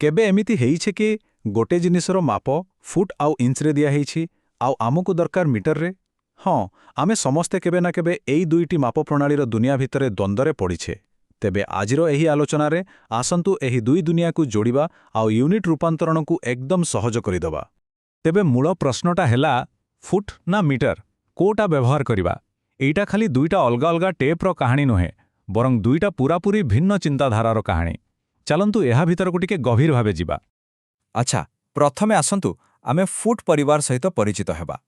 केबे एमिति हेइछे कि गोटे जिनिसर माप फुट आउ इंचरे दिया हेइछि आउ आमको दरकार मीटररे? हाँ, आमे समस्ते केबे ना केबे एई दुईटी माप प्रणालीर दुनिया भितरे द्वंद्वरे पड़िछे। तेबे आजिर एही आलोचनारे आसंतु एही दुई दुनियाकू जोड़िबा आउ यूनिट रूपांतरणकू एकदम सहज करिदबा। तेबे मूल प्रश्नटा हेला फुट ना मीटर कोटा व्यवहार करिबा? एइटा खाली दुईटा अलगा अलगा टेप्र कहानी नुहे, बरं दुईटा पूरापूरी भिन्न चिंताधारार कहानी। चलंतु एहा भितरकू टिके गभीर भावे जिबा। अच्छा, प्रथमे आसंतु आमे फुट परिवार सहित परिचित हेबा।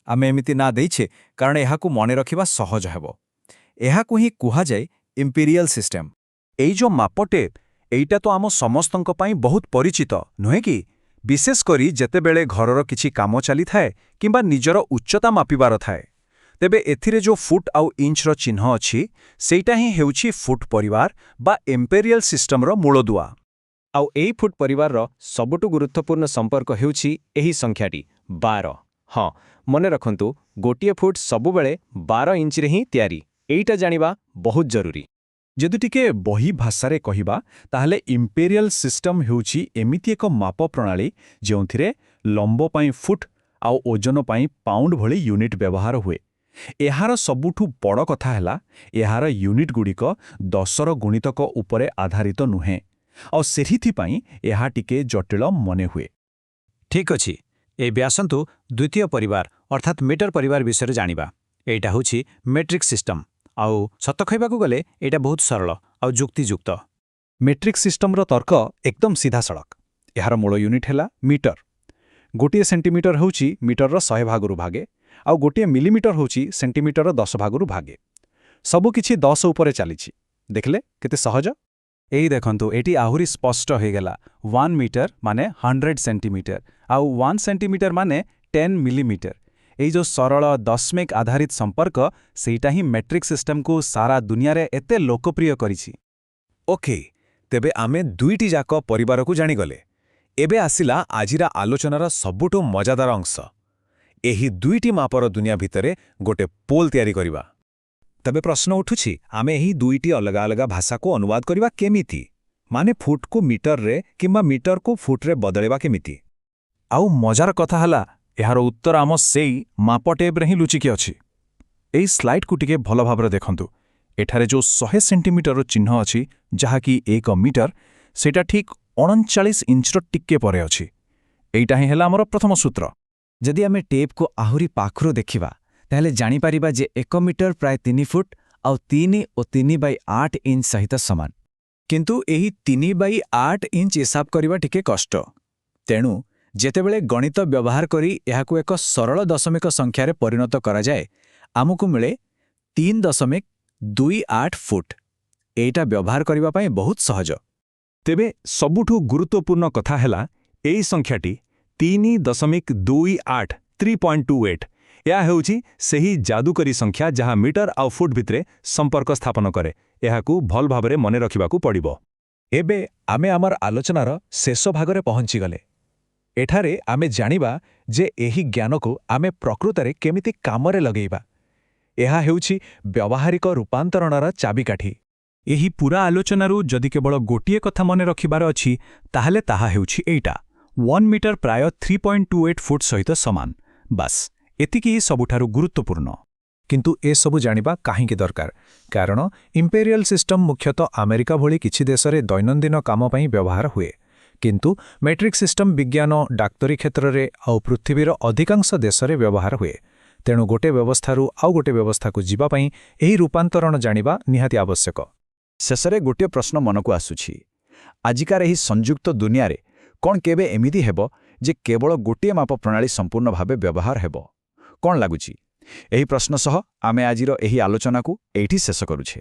आमे एमिति ना देइछे कारण एहाकू मने रखिबा सहज हेबो। एहाकू ही कुहा जाय इंपीरियल सिस्टम। एई जो माप टेप एइटा तो आम समस्तंक पई बहुत परिचित नुहे कि, विशेष करी जेतेबेले घरर किछि काम चली थाए किंबा निजर उच्चता मापिबार थाए। तेबे एथिरे जो फुट आउ इंचर चिन्ह अछि सेइटा ही हेउछि फुट परिवार बा इंपीरियल सिस्टमर मूलदुआ। आउ एई फुट परिवारर सबुटु गुरुत्वपूर्ण संपर्क हेउछि एही संख्याटी 12। हाँ, मने रखंतु गोटिए फुट सबुबेले 12 इंच रे ही तयारी। एइटा जानिबा बहुत जरूरी। जदि टिके बही भाषारे कहिबा ताहले इंपीरियल सिस्टम हेउछि एमिति एक माप प्रणाली जेउथिरे लंब पई फुट आउ ओजन पई पाउंड भली यूनिट व्यवहार हुए। एहार सबुठु बड़ कथा हैला एहार यूनिट गुड़िक 10 गुणितक उपरे आधारित नुहे और सेहिथि पई एहा टिके जटिल मने हुए। ठीक अछि, ए व्यासंतु द्वितीय परिवार अर्थात मीटर परिवार विषय जानिबा। एइटा होछि मेट्रिक सिस्टम आउ सत कहबाकू गले एइटा बहुत सरल आउ जुक्तियुक्त। मेट्रिक सिस्टमर तर्क एकदम सीधा सड़क। एहार मूल यूनिट हैला मीटर। गोटे सेंटीमीटर होउछि मीटरर 100 भागरु भागे आउ गोटे मिलीमीटर होउछि सेंटीमीटर 10 भागरु भागे। सबु किछि 10 उपरे चलिछि। देखले केते सहज। एई देखंतु एटी आहुरी स्पष्ट हो गेला। 1 मीटर माने 100 सेंटीमीटर आउ 1 सेंटीमीटर माने 10 मिलीमीटर। एई जो सरल दशमिक आधारित संपर्क सेइटा ही मेट्रिक सिस्टम को सारा दुनिया रे एते लोकप्रिय करिछि। ओके, तेबे आमे दुईटी जाक परिवार को जानि गले। एबे आसिला आजिरा आलोचनार सबुटो मजादार अंश। एही दुईटी मापर दुनिया भितरे गोटे पोल तयारी करिबा। तबे प्रश्न उठुछि आमे एही दुईटी अलगा अलगा भाषा को अनुवाद करिबा केमिति? माने फुट को मीटर रे किंबा मीटर को फुट रे बदलेबा केमिति? आउ मजार कथा हला एहार उत्तर आम सेई माप टेप रे ही लुचिकी अछि। एई स्लाइड को टिके भल भाबरे देखंतु। एठारे जो 100 सेंटीमीटर चिन्ह अछि जहाकी 1 मीटर सेटा ठीक 39 इंचर टिके परे अछि। एइटा ही हेला हमर प्रथम सूत्र। जदि आमे टेप को आहुरी पाखरो देखिबा ताहले जानि परिबा जे 1 मीटर प्राय 3 फुट आउ 3 और 3/8 इंच सहित समान। किंतु एही 3/8 इंच हिसाब करिबा टिके कष्ट। तेणु जेतेबेले गणित व्यवहार करी एहाकू एक सरल दशमिक संख्यारे परिणत करा जाए आमकू मिले 3.28 फुट। एइटा व्यवहार करिबा पई बहुत सहज। तेबे सबुठु गुरुत्वपूर्ण कथा हैला एई संख्याटी 3.28 3.28 या हेउछि सेही जादुकरी संख्या जहा मीटर आउ फुट भितरे संपर्क स्थापन करे। एहाकू भल भाबरे मने रखिबाकू पड़िबो। एबे आमे आमर आलोचनार शेष भागरे पहुंची गले। एठारे आमे जानिबा जे एही ज्ञान को आमे प्रकृतरे केमिति कामरे लगेइबा। एहा हेउछि व्यावहारिक रूपांतरणर चाबिकाठी। एही पूरा आलोचनारू जदि केवल गोटिए कथा मने रखिबार अछि ताहले ताहा हेउछि एइटा 1 मीटर प्राय 3.28 फुट सहित समान। बास एतिकी सबुठारू गुरुत्वपूर्ण। किंतु ए सबु जानिबा काहींके दरकार? कारण इंपीरियल सिस्टम मुख्यतः अमेरिका भली किछि देशरे दैनंदिन काम पई व्यवहार हुए। किंतु मेट्रिक सिस्टम विज्ञान डाक्तरी क्षेत्र रे आउ पृथ्वीर अधिकांश देशरे व्यवहार हुए। तेणु गोटे व्यवस्थारू आउ गोटे व्यवस्था को जीवा पई एही रूपांतरण जानिबा निहाती आवश्यक। शेषरे गोटे प्रश्न मनकू आसुछि। आजिकार एही संयुक्त दुनिया रे कोन केबे एमिति हेबो जे केवल गोटे माप प्रणाली संपूर्ण भावे व्यवहार हेबो? कोन लागुछि? एही प्रश्न सह आमे आजिरो एही आलोचना को एठी शेष करूछे।